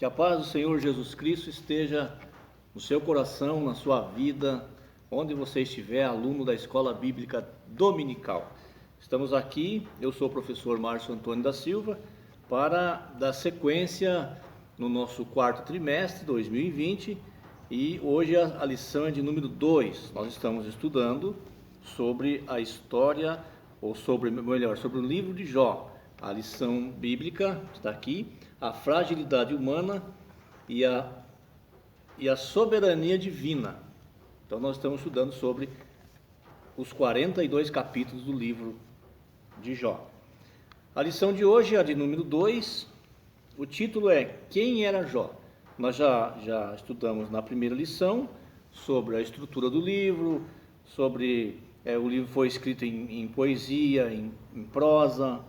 a paz do Senhor Jesus Cristo esteja no seu coração, na sua vida, onde você estiver, aluno da Escola Bíblica Dominical. Estamos aqui, eu sou o professor Márcio Antônio da Silva, para dar sequência no nosso quarto trimestre 2020 e hoje a lição é de número 2. Nós estamos estudando sobre a história, ou sobre o livro de Jó. A lição bíblica está aqui, a fragilidade humana e a soberania divina. Então nós estamos estudando sobre os 42 capítulos do livro de Jó. A lição de hoje é a de número 2, o título é Quem era Jó? Nós já estudamos na primeira lição sobre a estrutura do livro, sobre o livro foi escrito em poesia, em prosa,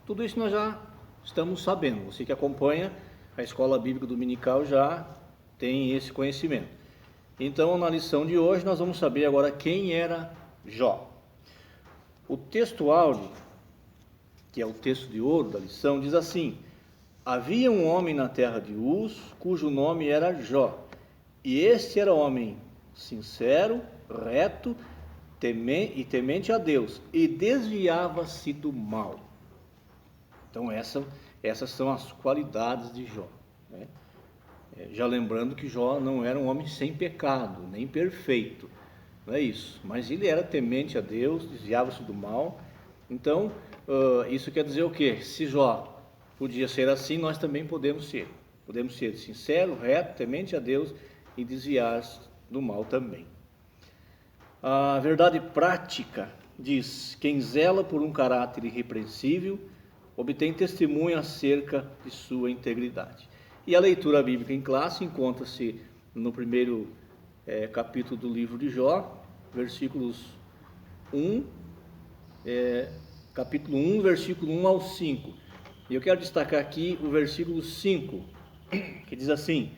tudo isso nós já estamos sabendo. Você que acompanha a Escola Bíblica Dominical já tem esse conhecimento. Então, na lição de hoje, nós vamos saber agora quem era Jó. O texto áudio, que é o texto de ouro da lição, diz assim: havia um homem na terra de Uz, cujo nome era Jó, e este era homem sincero, reto e temente a Deus, e desviava-se do mal. Então essas são as qualidades de Jó, né? Já lembrando que Jó não era um homem sem pecado, nem perfeito, não é isso, mas ele era temente a Deus, desviava-se do mal. Então isso quer dizer o quê? Se Jó podia ser assim, nós também podemos ser sincero, reto, temente a Deus e desviar-se do mal também. A verdade prática diz: quem zela por um caráter irrepreensível obtém testemunho acerca de sua integridade. E a leitura bíblica em classe encontra-se no primeiro capítulo do livro de Jó, versículos 1, capítulo 1, versículo 1 ao 5. E eu quero destacar aqui o versículo 5, que diz assim: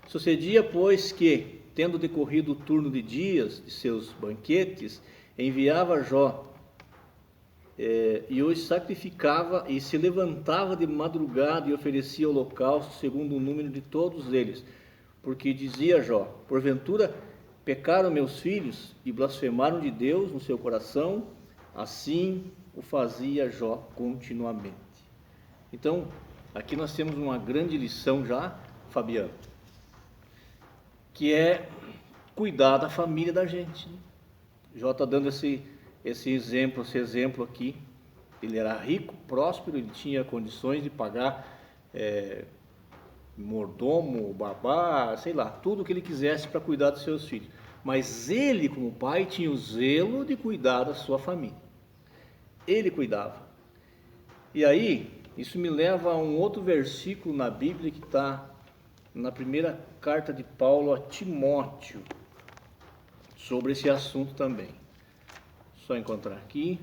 sucedia, pois, que, tendo decorrido o turno de dias de seus banquetes, enviava Jó e os sacrificava, e se levantava de madrugada e oferecia holocausto segundo o número de todos eles, porque dizia Jó: porventura pecaram meus filhos e blasfemaram de Deus no seu coração? Assim o fazia Jó continuamente. Então, aqui nós temos uma grande lição já, Fabiano, que é cuidar da família da gente, né? Jó está dando esse exemplo aqui. Ele era rico, próspero, ele tinha condições de pagar mordomo, babá, sei lá, tudo o que ele quisesse para cuidar dos seus filhos. Mas ele, como pai, tinha o zelo de cuidar da sua família. Ele cuidava. E aí, isso me leva a um outro versículo na Bíblia que está na primeira carta de Paulo a Timóteo, sobre esse assunto também. Só encontrar aqui,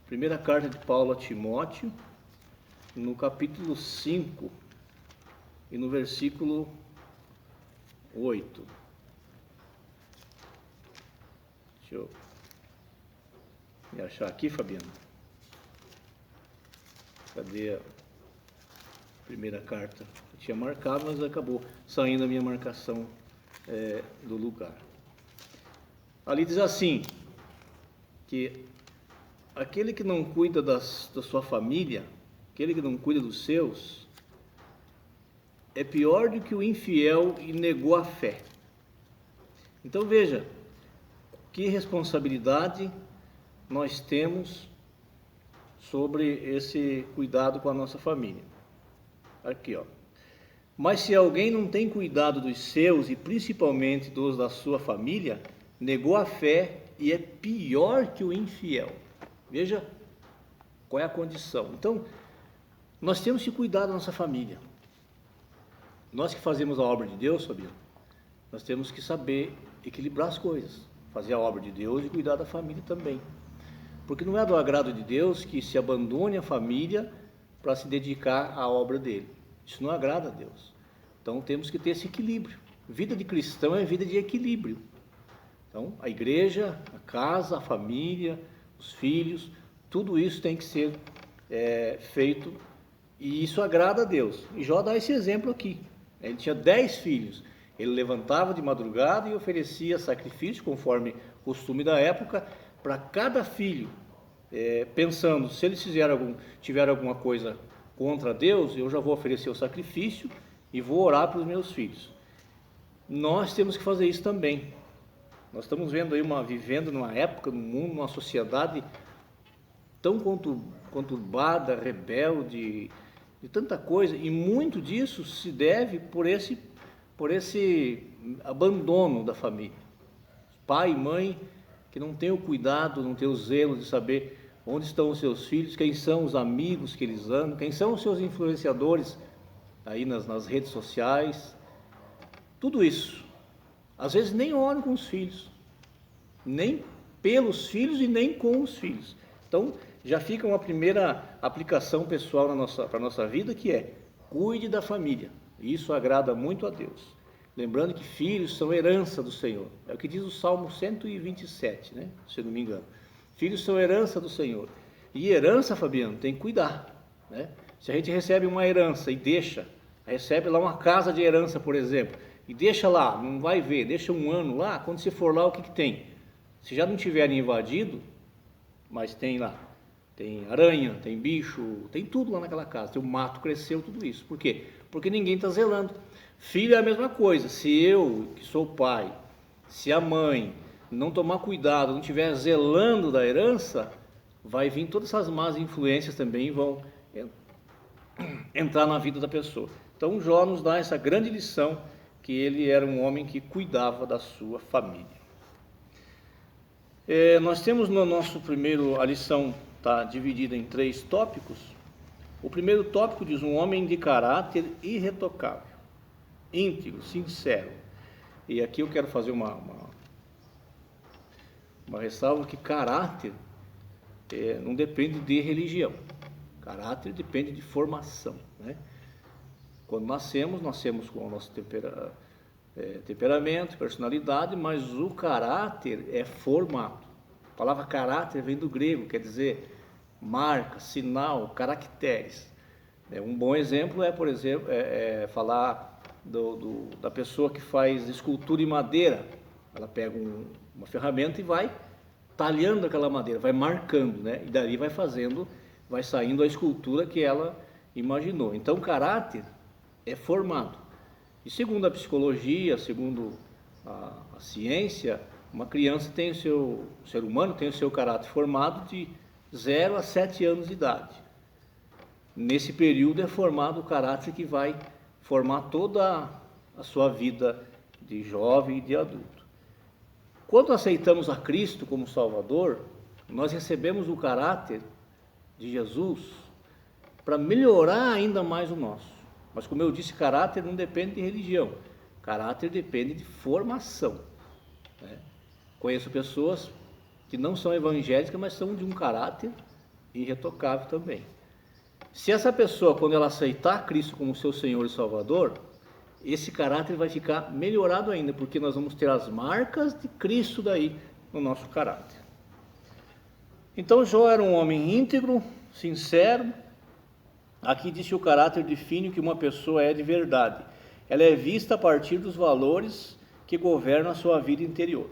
primeira carta de Paulo a Timóteo, no capítulo 5 e no versículo 8. Deixa eu me achar aqui, Fabiano. Cadê a primeira carta? Eu tinha marcado, mas acabou saindo a minha marcação do lugar. Ali diz assim, que aquele que não cuida da sua família, aquele que não cuida dos seus, é pior do que o infiel e negou a fé. Então veja, que responsabilidade nós temos sobre esse cuidado com a nossa família. Aqui, ó. Mas se alguém não tem cuidado dos seus e principalmente dos da sua família, negou a fé e é pior que o infiel. Veja qual é a condição. Então, nós temos que cuidar da nossa família. Nós que fazemos a obra de Deus, Fabiano, nós temos que saber equilibrar as coisas. Fazer a obra de Deus e cuidar da família também. Porque não é do agrado de Deus que se abandone a família para se dedicar à obra dele. Isso não agrada a Deus. Então temos que ter esse equilíbrio. Vida de cristão é vida de equilíbrio. Então a igreja, a casa, a família, os filhos, tudo isso tem que ser feito E isso agrada a Deus. E Jó dá esse exemplo aqui. Ele tinha 10 filhos. Ele levantava de madrugada e oferecia sacrifício, conforme o costume da época, para cada filho, pensando, se eles tiver alguma coisa contra Deus, eu já vou oferecer o sacrifício e vou orar para os meus filhos. Nós temos que fazer isso também. Nós estamos vendo aí vivendo numa época, num mundo, numa sociedade tão conturbada, rebelde, de tanta coisa, e muito disso se deve por esse abandono da família. Pai e mãe que não têm o cuidado, não têm o zelo de saber onde estão os seus filhos, quem são os amigos que eles andam, quem são os seus influenciadores aí nas redes sociais, tudo isso. Às vezes nem oram com os filhos, nem pelos filhos e nem com os filhos. Então, já fica uma primeira aplicação pessoal para a nossa vida, que é: cuide da família. Isso agrada muito a Deus. Lembrando que filhos são herança do Senhor. É o que diz o Salmo 127, né? Se eu não me engano. Filhos são herança do Senhor. E herança, Fabiano, tem que cuidar, né? Se a gente recebe uma herança e recebe lá uma casa de herança, por exemplo, e deixa lá, não vai ver, deixa um ano lá, quando você for lá, o que tem? Se já não tiverem invadido, mas tem lá, tem aranha, tem bicho, tem tudo lá naquela casa, tem o mato, cresceu, tudo isso. Por quê? Porque ninguém está zelando. Filho é a mesma coisa. Se eu, que sou pai, se a mãe não tomar cuidado, não estiver zelando da herança, vai vir todas essas más influências também, vão entrar na vida da pessoa. Então Jó nos dá essa grande lição, que ele era um homem que cuidava da sua família. Nós temos no nosso primeiro, a lição está dividida em 3 tópicos. O primeiro tópico diz: um homem de caráter irretocável, íntegro, sincero. E aqui eu quero fazer uma ressalva, que caráter não depende de religião. Caráter depende de formação, né? Quando nascemos com o nosso temperamento, personalidade, mas o caráter é formado. A palavra caráter vem do grego, quer dizer marca, sinal, caracteres. Um bom exemplo por exemplo, falar da pessoa que faz escultura em madeira. Ela pega uma ferramenta e vai talhando aquela madeira, vai marcando, né? E dali vai saindo a escultura que ela imaginou. Então, o caráter é formado. E segundo a psicologia, segundo a ciência, uma criança o ser humano tem o seu caráter formado de 0 a 7 anos de idade. Nesse período é formado o caráter que vai formar toda a sua vida de jovem e de adulto. Quando aceitamos a Cristo como Salvador, nós recebemos o caráter de Jesus para melhorar ainda mais o nosso. Mas, como eu disse, caráter não depende de religião. Caráter depende de formação, né? Conheço pessoas que não são evangélicas, mas são de um caráter irretocável também. Se essa pessoa, quando ela aceitar Cristo como seu Senhor e Salvador, esse caráter vai ficar melhorado ainda, porque nós vamos ter as marcas de Cristo daí no nosso caráter. Então Jó era um homem íntegro, sincero. Aqui diz que o caráter define o que uma pessoa é de verdade. Ela é vista a partir dos valores que governam a sua vida interior.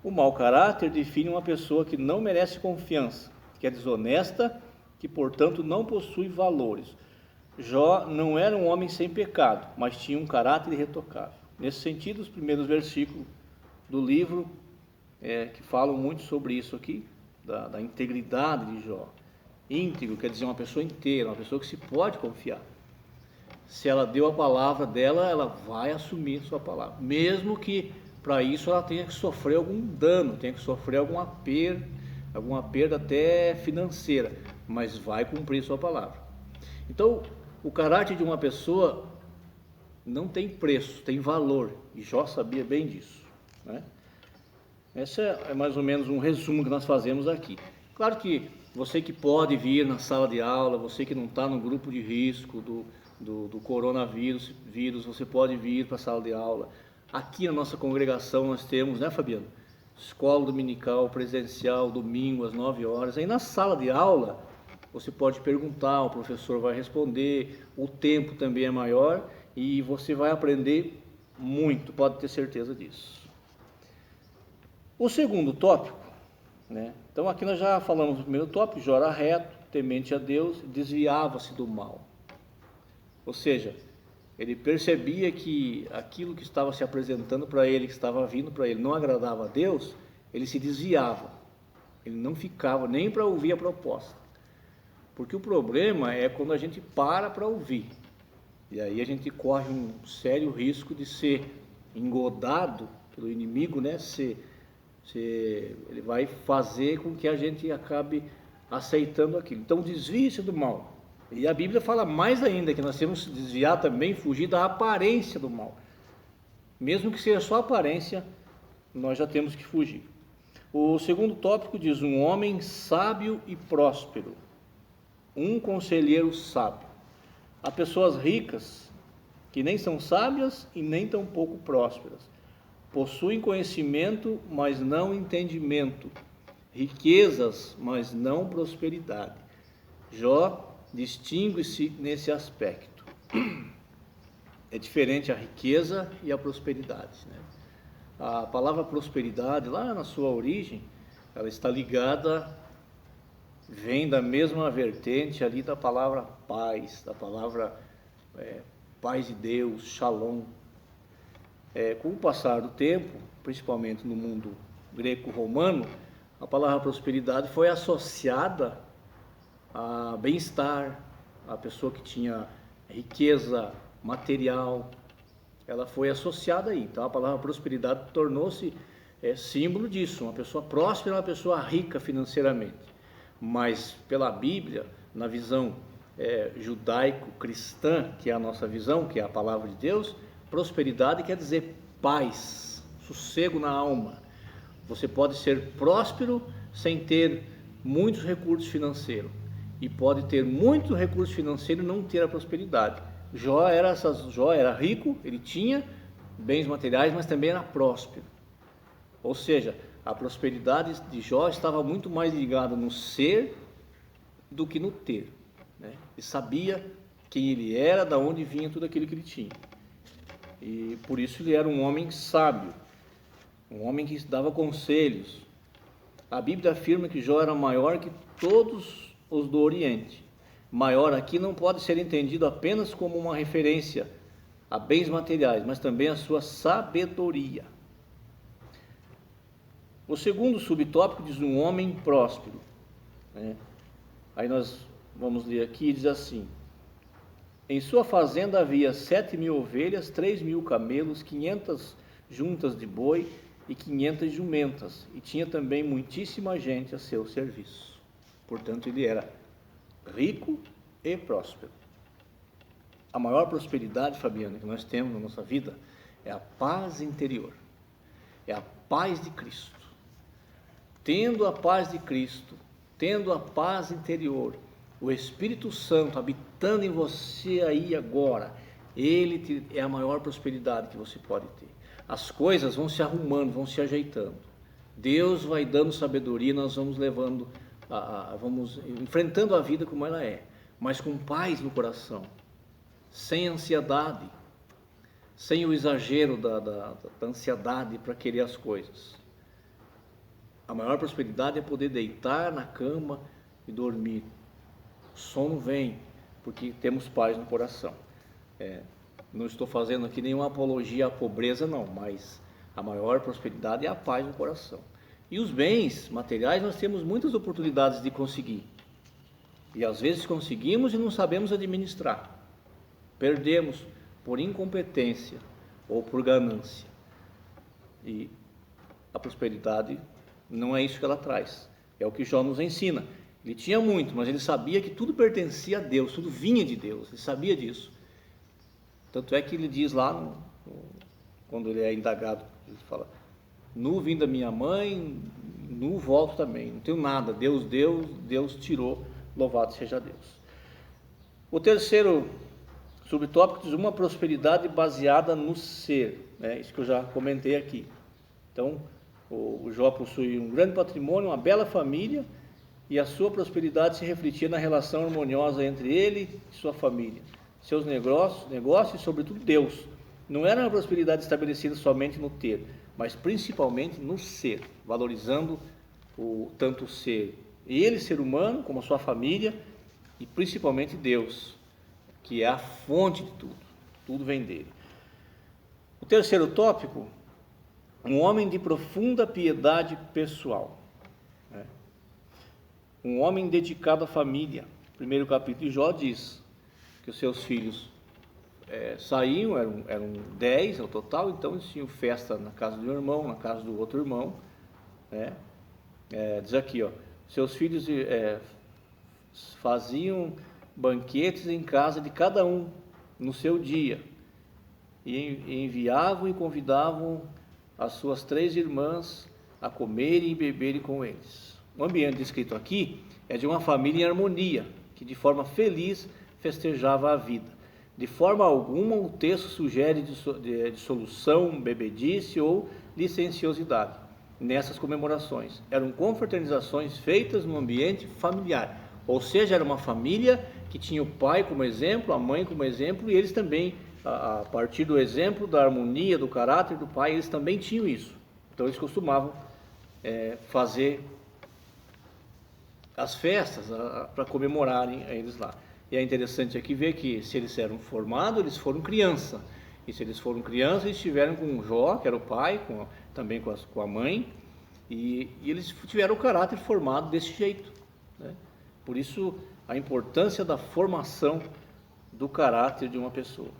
O mau caráter define uma pessoa que não merece confiança, que é desonesta, que portanto não possui valores. Jó não era um homem sem pecado, mas tinha um caráter irretocável. Nesse sentido, os primeiros versículos do livro que falam muito sobre isso aqui, da integridade de Jó. Íntegro quer dizer uma pessoa inteira, uma pessoa que se pode confiar. Se ela deu a palavra dela, ela vai assumir sua palavra, mesmo que para isso ela tenha que sofrer algum dano, tenha que sofrer alguma perda até financeira, mas vai cumprir sua palavra. Então, o caráter de uma pessoa não tem preço, tem valor, e Jó sabia bem disso, né? Esse é mais ou menos um resumo que nós fazemos aqui. Claro que você que pode vir na sala de aula, você que não está no grupo de risco do coronavírus, você pode vir para a sala de aula. Aqui na nossa congregação nós temos, né, Fabiano? Escola dominical, presencial, domingo às 9 horas. Aí na sala de aula você pode perguntar, o professor vai responder, o tempo também é maior e você vai aprender muito, pode ter certeza disso. O segundo tópico, né? Então aqui nós já falamos do primeiro tópico, Jó era reto, temente a Deus, desviava-se do mal. Ou seja, ele percebia que aquilo que estava se apresentando para ele, que estava vindo para ele, não agradava a Deus, ele se desviava. Ele não ficava nem para ouvir a proposta. Porque o problema é quando a gente para ouvir. E aí a gente corre um sério risco de ser engodado pelo inimigo, né? Ele vai fazer com que a gente acabe aceitando aquilo. Então desvie-se do mal. E a Bíblia fala mais ainda, que nós temos que desviar também, fugir da aparência do mal. Mesmo que seja só aparência, nós já temos que fugir. O segundo tópico diz, um homem sábio e próspero, um conselheiro sábio. Há pessoas ricas que nem são sábias e nem tão pouco prósperas. Possuem conhecimento, mas não entendimento. Riquezas, mas não prosperidade. Jó distingue-se nesse aspecto. É diferente a riqueza e a prosperidade, né? A palavra prosperidade, lá na sua origem, ela está ligada, vem da mesma vertente ali da palavra paz, da palavra paz de Deus, shalom. Com o passar do tempo, principalmente no mundo greco-romano, a palavra prosperidade foi associada a bem-estar, a pessoa que tinha riqueza material, ela foi associada aí. Então a palavra prosperidade tornou-se símbolo disso, uma pessoa próspera, uma pessoa rica financeiramente. Mas pela Bíblia, na visão judaico-cristã, que é a nossa visão, que é a palavra de Deus, prosperidade quer dizer paz, sossego na alma. Você pode ser próspero sem ter muitos recursos financeiros. E pode ter muito recurso financeiro e não ter a prosperidade. Jó era rico, ele tinha bens materiais, mas também era próspero. Ou seja, a prosperidade de Jó estava muito mais ligada no ser do que no ter, né? Ele sabia quem ele era, de onde vinha tudo aquilo que ele tinha. E por isso ele era um homem sábio, um homem que dava conselhos. A Bíblia afirma que Jó era maior que todos os do Oriente. Maior aqui não pode ser entendido apenas como uma referência a bens materiais, mas também a sua sabedoria. O segundo subtópico diz um homem próspero, né? Aí nós vamos ler aqui, diz assim: em sua fazenda havia 7.000 ovelhas, 3.000 camelos, 500 juntas de boi e 500 jumentas, e tinha também muitíssima gente a seu serviço. Portanto, ele era rico e próspero. A maior prosperidade, Fabiana, que nós temos na nossa vida é a paz interior, é a paz de Cristo. Tendo a paz de Cristo, tendo a paz interior, o Espírito Santo habitando em você aí agora, ele é a maior prosperidade que você pode ter. As coisas vão se arrumando, vão se ajeitando. Deus vai dando sabedoria, nós vamos levando, vamos enfrentando a vida como ela é, mas com paz no coração, sem ansiedade, sem o exagero da ansiedade para querer as coisas. A maior prosperidade é poder deitar na cama e dormir. O sono vem porque temos paz no coração. Não estou fazendo aqui nenhuma apologia à pobreza, não, mas a maior prosperidade é a paz no coração. E os bens materiais nós temos muitas oportunidades de conseguir. E às vezes conseguimos e não sabemos administrar. Perdemos por incompetência ou por ganância. E a prosperidade não é isso que ela traz. É o que Jó nos ensina. Ele tinha muito, mas ele sabia que tudo pertencia a Deus, tudo vinha de Deus, ele sabia disso. Tanto é que ele diz lá, quando ele é indagado, ele fala: nu vim da minha mãe, nu volto também, não tenho nada, Deus deu, Deus tirou, louvado seja Deus. O terceiro subtópico diz uma prosperidade baseada no ser, né? Isso que eu já comentei aqui. Então, o Jó possui um grande patrimônio, uma bela família, e a sua prosperidade se refletia na relação harmoniosa entre ele e sua família, seus negócios e, sobretudo, Deus. Não era uma prosperidade estabelecida somente no ter, mas principalmente no ser, valorizando tanto o ser, ele, ser humano, como a sua família, e principalmente Deus, que é a fonte de tudo. Tudo vem dele. O terceiro tópico, um homem de profunda piedade pessoal. Um homem dedicado à família. O primeiro capítulo de Jó diz que os seus filhos saíam, eram 10 ao total, então eles tinham festa na casa do irmão, na casa do outro irmão. Diz aqui, seus filhos faziam banquetes em casa de cada um no seu dia, e enviavam e convidavam as suas 3 irmãs a comerem e beberem com eles. O ambiente descrito aqui é de uma família em harmonia, que de forma feliz festejava a vida. De forma alguma o texto sugere dissolução, bebedice ou licenciosidade nessas comemorações. Eram confraternizações feitas no ambiente familiar, ou seja, era uma família que tinha o pai como exemplo, a mãe como exemplo, e eles também, a partir do exemplo, da harmonia, do caráter do pai, eles também tinham isso. Então eles costumavam fazer as festas para comemorarem eles lá. E é interessante aqui ver que se eles eram formados, eles foram criança. E se eles foram criança, eles estiveram com Jó, que era o pai, também com a mãe, e eles tiveram o caráter formado desse jeito, né? Por isso, a importância da formação do caráter de uma pessoa.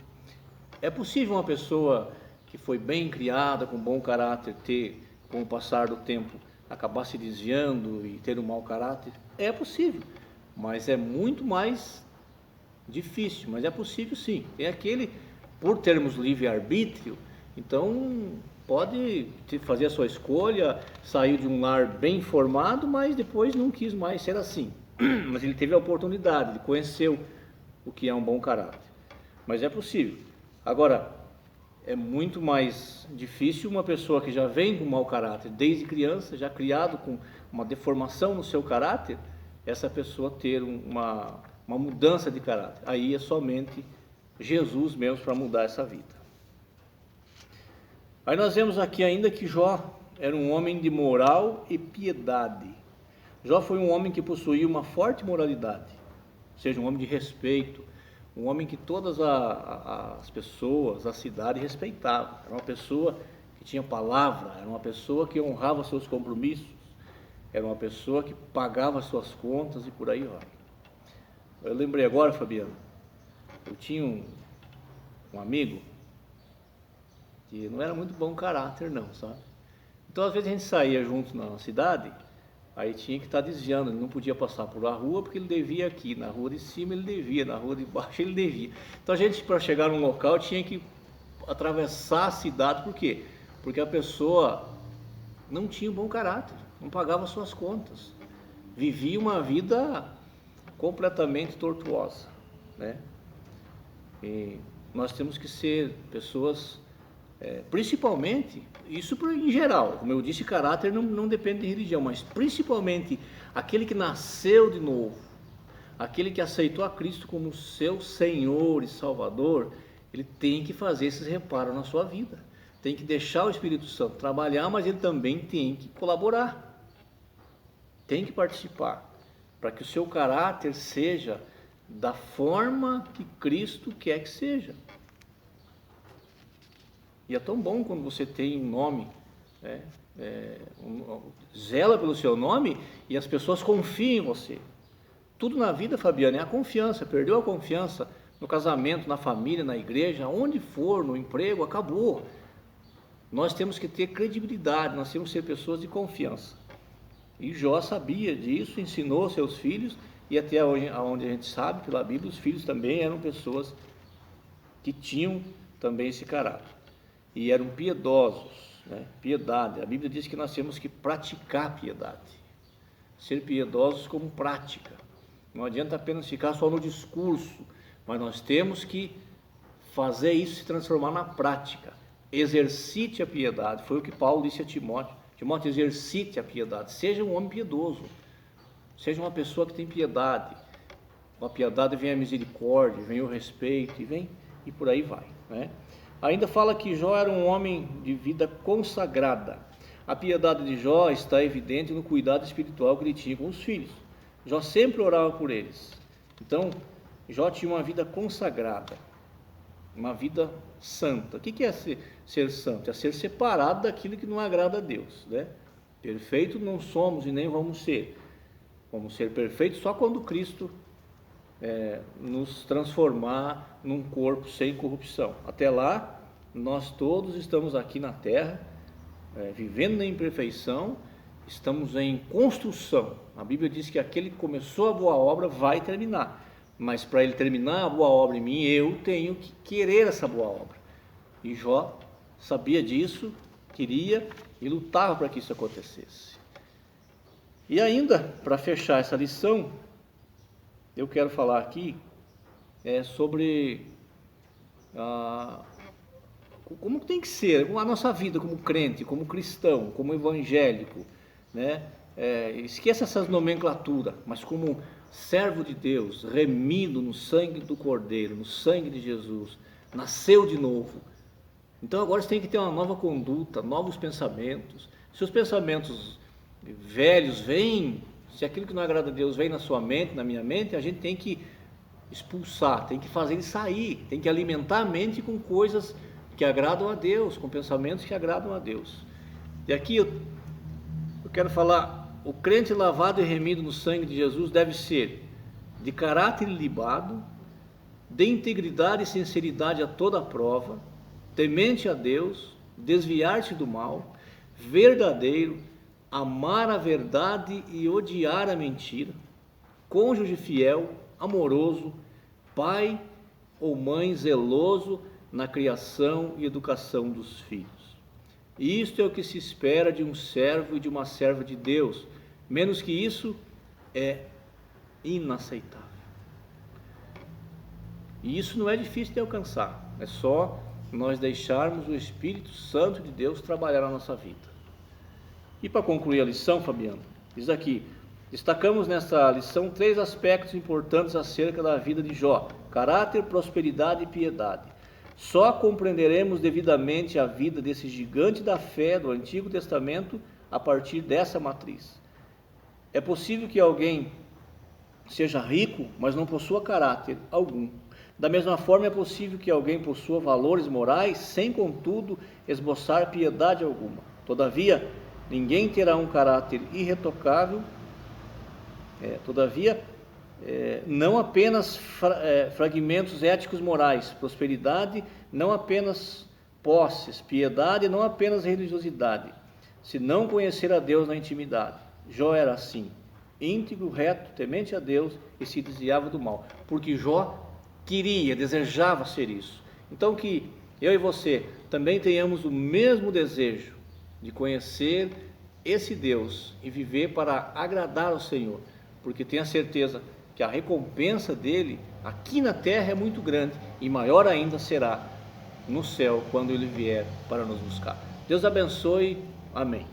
É possível uma pessoa que foi bem criada, com bom caráter, com o passar do tempo, acabar se desviando e ter um mau caráter? É possível, mas é muito mais difícil, mas é possível sim. É aquele, por termos livre-arbítrio, então pode fazer a sua escolha, saiu de um lar bem formado, mas depois não quis mais ser assim. Mas ele teve a oportunidade, ele conheceu o que é um bom caráter. Mas é possível. Agora, é muito mais difícil uma pessoa que já vem com mau caráter desde criança, já criado com uma deformação no seu caráter, essa pessoa ter uma mudança de caráter. Aí é somente Jesus mesmo para mudar essa vida. Aí nós vemos aqui ainda que Jó era um homem de moral e piedade. Jó foi um homem que possuía uma forte moralidade, ou seja, um homem de respeito, um homem que todas as pessoas, a cidade respeitavam. Era uma pessoa que tinha palavra, era uma pessoa que honrava seus compromissos, era uma pessoa que pagava suas contas e por aí vai. Eu lembrei agora, Fabiano, eu tinha um amigo que não era muito bom caráter não, sabe? Então às vezes a gente saía junto na cidade, aí tinha que estar desviando, ele não podia passar por a rua porque ele devia aqui, na rua de cima ele devia, na rua de baixo ele devia. Então a gente, para chegar num local, tinha que atravessar a cidade. Por quê? Porque a pessoa não tinha um bom caráter, não pagava suas contas, vivia uma vida completamente tortuosa, né? E nós temos que ser pessoas, principalmente, isso em geral, como eu disse, caráter não depende de religião, mas principalmente aquele que nasceu de novo, aquele que aceitou a Cristo como seu Senhor e Salvador, ele tem que fazer esses reparos na sua vida, tem que deixar o Espírito Santo trabalhar, mas ele também tem que colaborar, tem que participar, para que o seu caráter seja da forma que Cristo quer que seja. E é tão bom quando você tem um nome, zela pelo seu nome e as pessoas confiam em você. Tudo na vida, Fabiana, é a confiança. Perdeu a confiança no casamento, na família, na igreja, onde for, no emprego, acabou. Nós temos que ter credibilidade, nós temos que ser pessoas de confiança. E Jó sabia disso, ensinou seus filhos, e até onde a gente sabe, pela Bíblia, os filhos também eram pessoas que tinham também esse caráter. E eram piedosos, né? Piedade. A Bíblia diz que nós temos que praticar piedade. Ser piedosos como prática. Não adianta apenas ficar só no discurso, mas nós temos que fazer isso se transformar na prática. Exercite a piedade. Foi o que Paulo disse a Timóteo. Timóteo, exercite a piedade. Seja um homem piedoso. seja uma pessoa que tem piedade. Com a piedade vem a misericórdia, vem o respeito e por aí vai, né? Ainda fala que Jó era um homem de vida consagrada. A piedade de Jó está evidente no cuidado espiritual que ele tinha com os filhos. Jó sempre orava por eles. Então, Jó tinha uma vida consagrada, uma vida santa. O que é ser santo? É ser separado daquilo que não agrada a Deus, né? Perfeito não somos e nem vamos ser. Vamos ser perfeitos só quando Cristo nos transformar num corpo sem corrupção. Até lá, nós todos estamos aqui na terra, vivendo na imperfeição, estamos em construção. A Bíblia diz que aquele que começou a boa obra vai terminar, mas para ele terminar a boa obra em mim, eu tenho que querer essa boa obra. E Jó sabia disso, queria e lutava para que isso acontecesse. E ainda, para fechar essa lição, eu quero falar aqui sobre como tem que ser a nossa vida como crente, como cristão, como evangélico, né? Esqueça essas nomenclaturas, mas como servo de Deus, remido no sangue do Cordeiro, no sangue de Jesus, nasceu de novo. Então agora você tem que ter uma nova conduta, novos pensamentos. Se os pensamentos velhos vêm, se aquilo que não agrada a Deus vem na sua mente, na minha mente, a gente tem que expulsar, tem que fazer ele sair, tem que alimentar a mente com coisas que agradam a Deus, com pensamentos que agradam a Deus. E aqui eu quero falar, o crente lavado e remido no sangue de Jesus deve ser de caráter ilibado, de integridade e sinceridade a toda prova, temente a Deus, desviar-se do mal, verdadeiro, amar a verdade e odiar a mentira, cônjuge fiel, amoroso, pai ou mãe zeloso na criação e educação dos filhos. Isto é o que se espera de um servo e de uma serva de Deus. Menos que isso é inaceitável. E isso não é difícil de alcançar, é só nós deixarmos o Espírito Santo de Deus trabalhar na nossa vida. E para concluir a lição, Fabiano, diz aqui, destacamos nessa lição 3 aspectos importantes acerca da vida de Jó: caráter, prosperidade e piedade. Só compreenderemos devidamente a vida desse gigante da fé do Antigo Testamento a partir dessa matriz. É possível que alguém seja rico, mas não possua caráter algum. Da mesma forma, é possível que alguém possua valores morais, sem, contudo, esboçar piedade alguma. Todavia, ninguém terá um caráter irretocável, não apenas fragmentos éticos morais, prosperidade, não apenas posses, piedade, não apenas religiosidade, se não conhecer a Deus na intimidade. Jó era assim, íntegro, reto, temente a Deus e se desviava do mal, porque Jó queria, desejava ser isso. Então que eu e você também tenhamos o mesmo desejo de conhecer esse Deus e viver para agradar ao Senhor, porque tenha certeza que a recompensa dele aqui na terra é muito grande e maior ainda será no céu quando ele vier para nos buscar. Deus abençoe, amém.